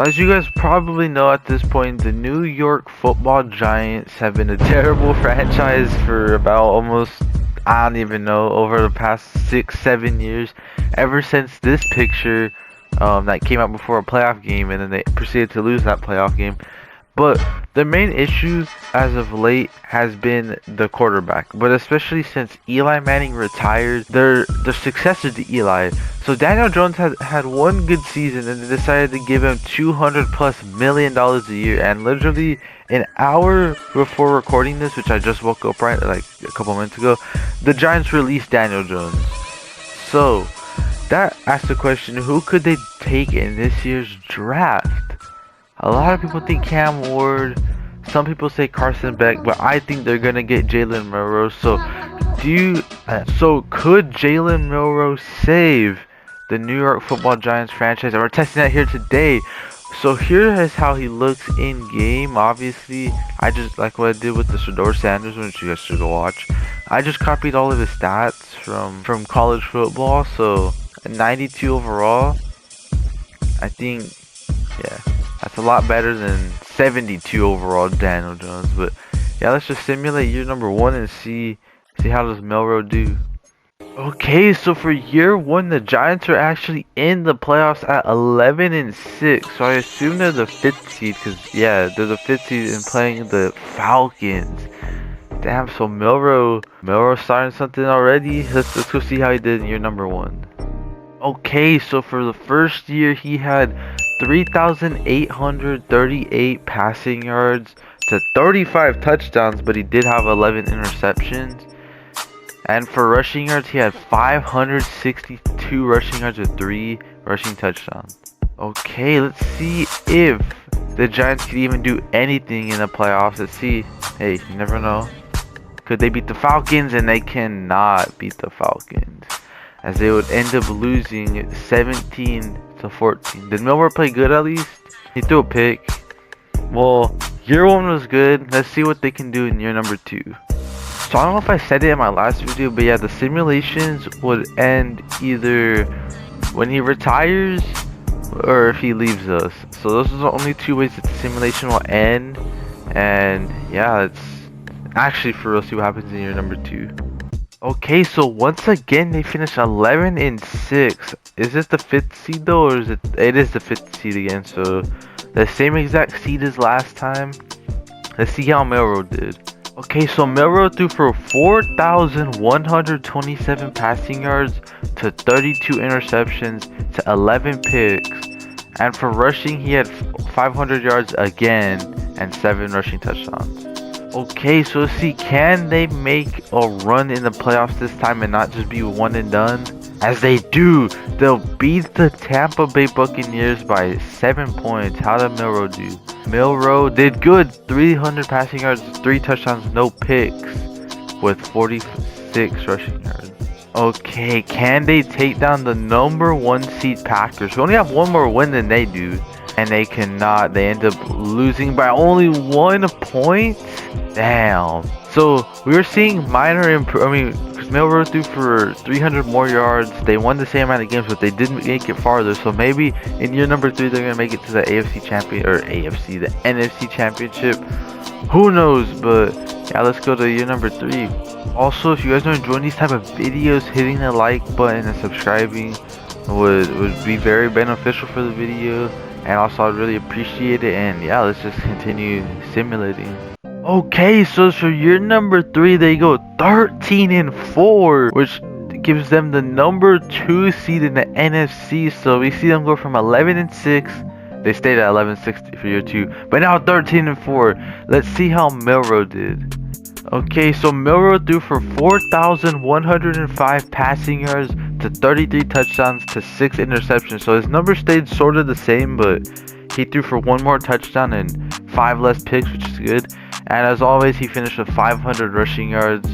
As you guys probably know at this point, the New York Football Giants have been a terrible franchise for about almost, I don't even know, over the past 6-7 years. Ever since this picture that came out before a playoff game, and then they proceeded to lose that playoff game. But the main issue as of late has been the quarterback. But especially since Eli Manning retired, their successor to Eli. So Daniel Jones had one good season and they decided to give him $200+ million a year. And literally an hour before recording this, which I just woke up right like a couple minutes ago, the Giants released Daniel Jones. So that asks the question, who could they take in this year's draft? A lot of people think Cam Ward. Some people say Carson Beck, but I think they're gonna get Jalen Milroe. So, could Jalen Milroe save the New York Football Giants franchise? And we're testing that here today. So here is how he looks in game. Obviously, I just like what I did with the Shedeur Sanders one, which you guys should go watch. I just copied all of his stats from college football. So, 92 overall. I think, yeah. That's a lot better than 72 overall Daniel Jones. But yeah, let's just simulate year number 1 and see how does Milroe do. Okay, so for year 1, the Giants are actually in the playoffs at 11-6. So I assume they're the 5th seed, because yeah, they're the 5th seed and playing the Falcons. Damn, so Milroe starting something already. Let's go see how he did in year number 1. Okay, so for the first year he had 3,838 passing yards to 35 touchdowns, but he did have 11 interceptions. And for rushing yards, he had 562 rushing yards with 3 rushing touchdowns. Okay, let's see if the Giants could even do anything in the playoffs. Let's see. Hey, you never know. Could they beat the Falcons? And they cannot beat the Falcons, as they would end up losing 17-14. Did Milroe play good at least? He threw a pick. Well, year 1 was good. Let's see what they can do in year number 2. So I don't know if I said it in my last video, but yeah, the simulations would end either when he retires or if he leaves us. So those are the only 2 ways that the simulation will end. And yeah, it's actually for real. See what happens in year number 2. Okay, so once again they finished 11-6. Is this the 5th seed though, or is it? It is the 5th seed again. So the same exact seed as last time. Let's see how Milroe did. Okay, so Milroe threw for 4,127 passing yards to 32 interceptions to 11 picks. And for rushing, he had 500 yards again and 7 rushing touchdowns. Okay, so let's see, can they make a run in the playoffs this time and not just be one and done? As they do, they'll beat the Tampa Bay Buccaneers by 7 points. How did Milroe do? Milroe did good. 300 passing yards, 3 touchdowns, no picks, with 46 rushing yards. Okay, can they take down the number 1 seed Packers? We only have 1 more win than they do. And they cannot. They end up losing by only 1 point. Damn. So we were seeing minor improvement. Because Milroe threw for 300 more yards. They won the same amount of games, but they didn't make it farther. So maybe in year number 3 they're gonna make it to the AFC champion, or the NFC championship. Who knows? But yeah, let's go to year number 3. Also, if you guys are enjoying these type of videos, hitting the like button and subscribing would be very beneficial for the video. And also I'd really appreciate it. And yeah, let's just continue simulating. Okay, so for year number 3 they go 13-4, which gives them the number 2 seed in the NFC. So we see them go from 11-6. They stayed at 11-6 for year 2, but now 13-4. Let's see how Milroe did. Okay, so Milroe threw for 4,105 passing yards to 33 touchdowns to 6 interceptions. So his numbers stayed sort of the same, but he threw for 1 more touchdown and 5 less picks, which is good. And as always, he finished with 500 rushing yards,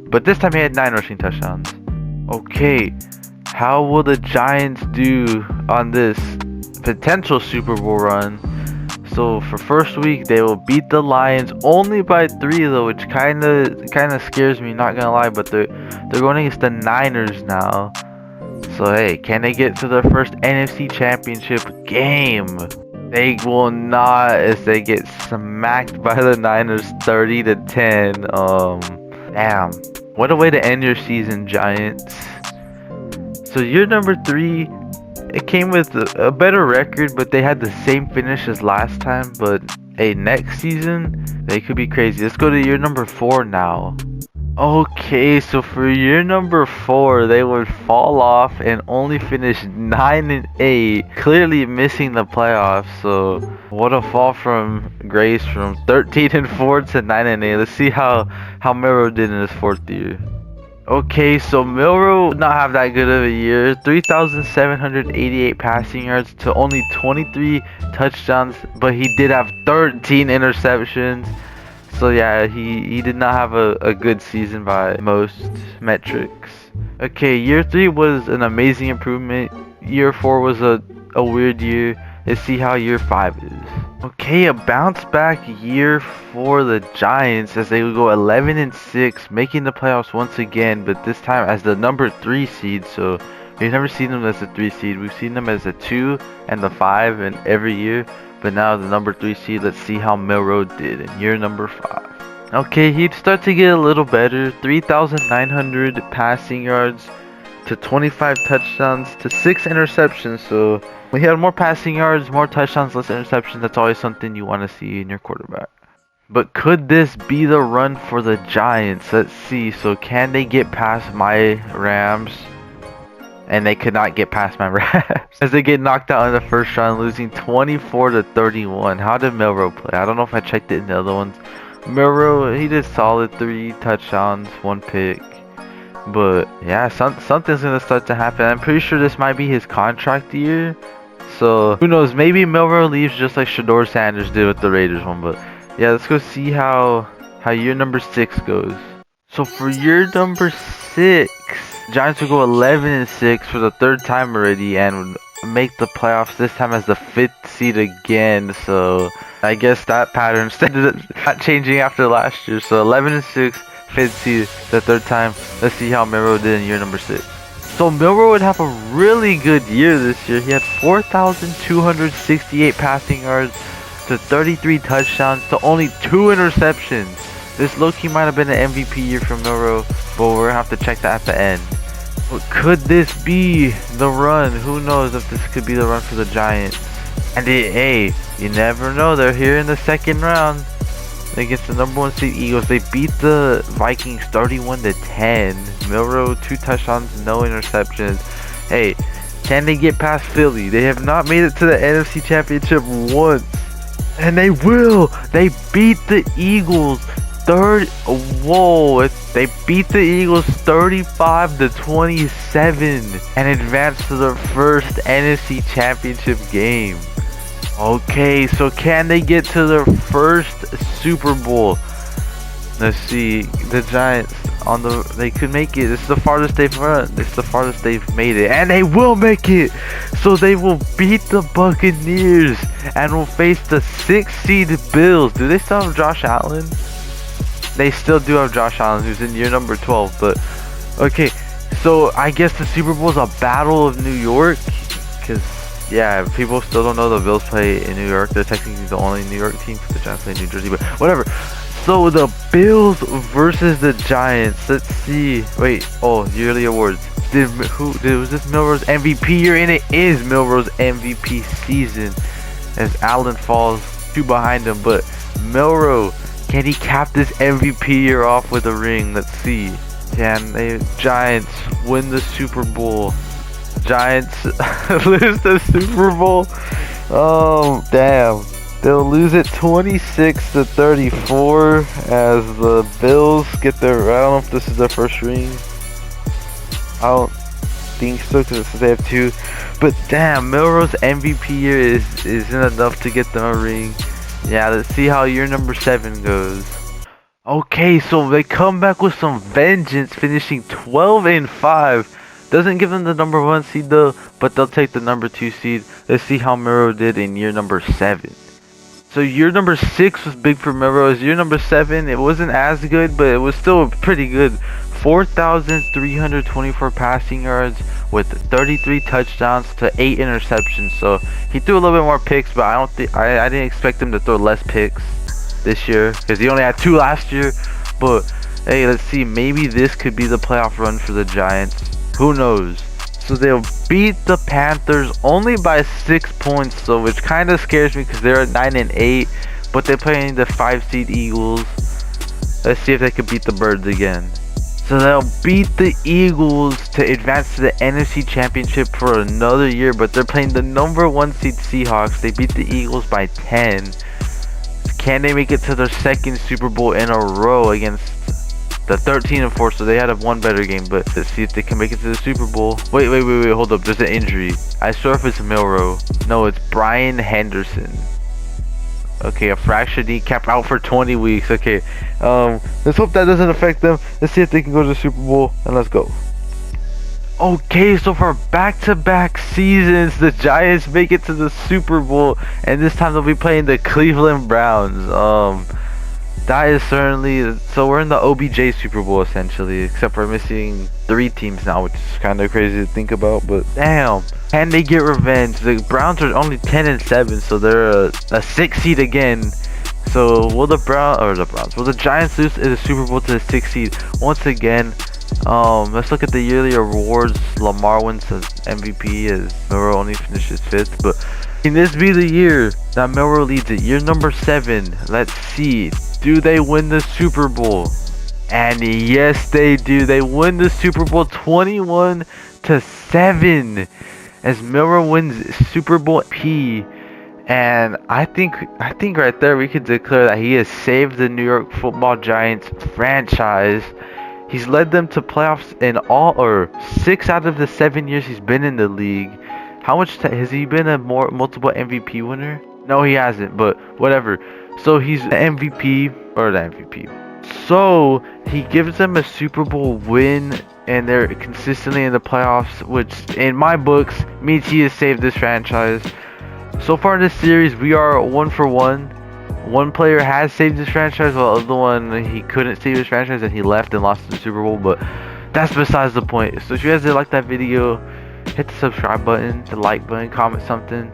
but this time he had 9 rushing touchdowns. Okay, how will the Giants do on this potential Super Bowl run? So for first week they will beat the Lions only by 3 though, which kind of scares me, not gonna lie. But they're going against the Niners now, So hey, can they get to their first NFC Championship game? They will not, as they get smacked by the Niners 30-10. Damn. What a way to end your season, Giants. So year number 3, it came with a better record, but they had the same finish as last time. But hey, next season, they could be crazy. Let's go to year number 4 now. Okay, so for year number 4, they would fall off and only finish 9-8, clearly missing the playoffs. So what a fall from grace, from 13-4 to 9-8. Let's see how Milroe did in his 4th year. Okay, so Milroe did not have that good of a year. 3,788 passing yards to only 23 touchdowns, but he did have 13 interceptions. So yeah, he did not have a good season by most metrics. Okay, year 3 was an amazing improvement. Year 4 was a weird year. Let's see how year 5 is. Okay, a bounce back year for the Giants as they would go 11-6, making the playoffs once again, but this time as the number 3 seed. So we've never seen them as a 3 seed. We've seen them as a 2 and the 5 in every year. But now the number 3 seed, let's see how Milroe did in year number 5. Okay, he'd start to get a little better. 3,900 passing yards to 25 touchdowns to 6 interceptions. So we had more passing yards, more touchdowns, less interceptions. That's always something you want to see in your quarterback. But could this be the run for the Giants? Let's see. So can they get past my Rams? And they could not get past my Rams as they get knocked out in the first round, losing 24-31. How did Milroe play? I don't know if I checked it in the other ones. Milroe, he did solid, 3 touchdowns, 1 pick. But yeah, something's gonna start to happen. I'm pretty sure this might be his contract year. So who knows? Maybe Milroe leaves just like Shador Sanders did with the Raiders one. But yeah, let's go see how year number 6 goes. So for year number 6. Giants would go 11-6 for the 3rd time already and would make the playoffs this time as the 5th seed again. So I guess that pattern started not changing after last year. So 11-6, 5th seed, the 3rd time. Let's see how Milroe did in year number 6. So Milroe would have a really good year this year. He had 4,268 passing yards to 33 touchdowns to only 2 interceptions. This low-key might have been an MVP year for Milroe, but we're gonna have to check that at the end. But could this be the run? Who knows if this could be the run for the Giants? And hey, you never know. They're here in the 2nd round against the number 1 seed Eagles. They beat the Vikings 31-10. Milroe 2 touchdowns, no interceptions. Hey, can they get past Philly? They have not made it to the NFC Championship once, and they will. They beat the Eagles. They beat the Eagles 35-27 and advanced to their first NFC Championship game. Okay, so can they get to their first Super Bowl? Let's see. The Giants they could make it. This is the farthest they've run. This is the farthest they've made it, and they will make it. So they will beat the Buccaneers and will face the 6th seed Bills. Do they still have Josh Allen? They still do have Josh Allen, who's in year number 12. But okay, so I guess the Super Bowl is a battle of New York, because yeah, people still don't know the Bills play in New York. They're technically the only New York team, because the Giants play in New Jersey, but whatever. So the Bills versus the Giants. Let's see. Wait, yearly awards. Was this Milroe's MVP year? And it is Milroe's MVP season, as Allen falls 2 behind him. But Milroe, can he cap this MVP year off with a ring? Let's see. Can the Giants win the Super Bowl? Giants lose the Super Bowl? Oh, damn. They'll lose it 26-34 as the Bills get their... I don't know if this is their first ring. I don't think so, because they have 2. But damn, Milroe's MVP year isn't enough to get them a ring. Yeah, let's see how year number 7 goes. Okay, so they come back with some vengeance, finishing 12-5. Doesn't give them the number 1 seed though, but they'll take the number 2 seed. Let's see how Milroe did in year number 7. So year number 6 was big for Milroe. Year number 7, it wasn't as good, but it was still pretty good. 4,324 passing yards with 33 touchdowns to 8 interceptions. So he threw a little bit more picks, but I didn't expect him to throw less picks this year because he only had 2 last year. But hey, let's see. Maybe this could be the playoff run for the Giants. Who knows? So they'll beat the Panthers only by 6 points, so which kind of scares me because they're at 9-8, but they're playing the 5 seed Eagles. Let's see if they can beat the Birds again. So they'll beat the Eagles to advance to the NFC Championship for another year, but they're playing the number 1 seed Seahawks. They beat the Eagles by 10. Can they make it to their 2nd Super Bowl in a row against the 13-4? So they had a one better game, but let's see if they can make it to the Super Bowl. Wait, hold up. There's an injury. I swear if it's Milroe. No, it's Brian Henderson. Okay, a fractured kneecap, out for 20 weeks. Okay, let's hope that doesn't affect them. Let's see if they can go to the Super Bowl, and let's go. Okay, so for back-to-back seasons, the Giants make it to the Super Bowl, and this time they'll be playing the Cleveland Browns. That is certainly, so we're in the OBJ Super Bowl essentially, except we're missing 3 teams now, which is kind of crazy to think about, but damn. Can they get revenge? The Browns are only 10-7, so they're a 6 seed again. So will the Giants lose in the Super Bowl to the 6 seed once again? Let's look at the yearly awards. Lamar wins as MVP as Milroe only finishes 5th, but can this be the year that Milroe leads it? Year number 7. Let's see. Do they win the Super Bowl? And yes, they do. They win the Super Bowl 21-7 as Milroe wins Super Bowl P. And I think right there we could declare that he has saved the New York Football Giants franchise. He's led them to playoffs in 6 out of the 7 years he's been in the league. How much has he been a multiple MVP winner? No, he hasn't, but whatever. So he's the MVP. So he gives them a Super Bowl win, and they're consistently in the playoffs, which in my books means he has saved this franchise. So far in this series, we are 1 for 1. One player has saved his franchise, while the other one, he couldn't save his franchise and he left and lost the Super Bowl, but that's besides the point. So if you guys did like that video, hit the subscribe button, the like button, comment something.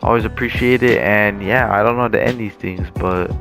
Always appreciate it. And yeah, I don't know how to end these things, but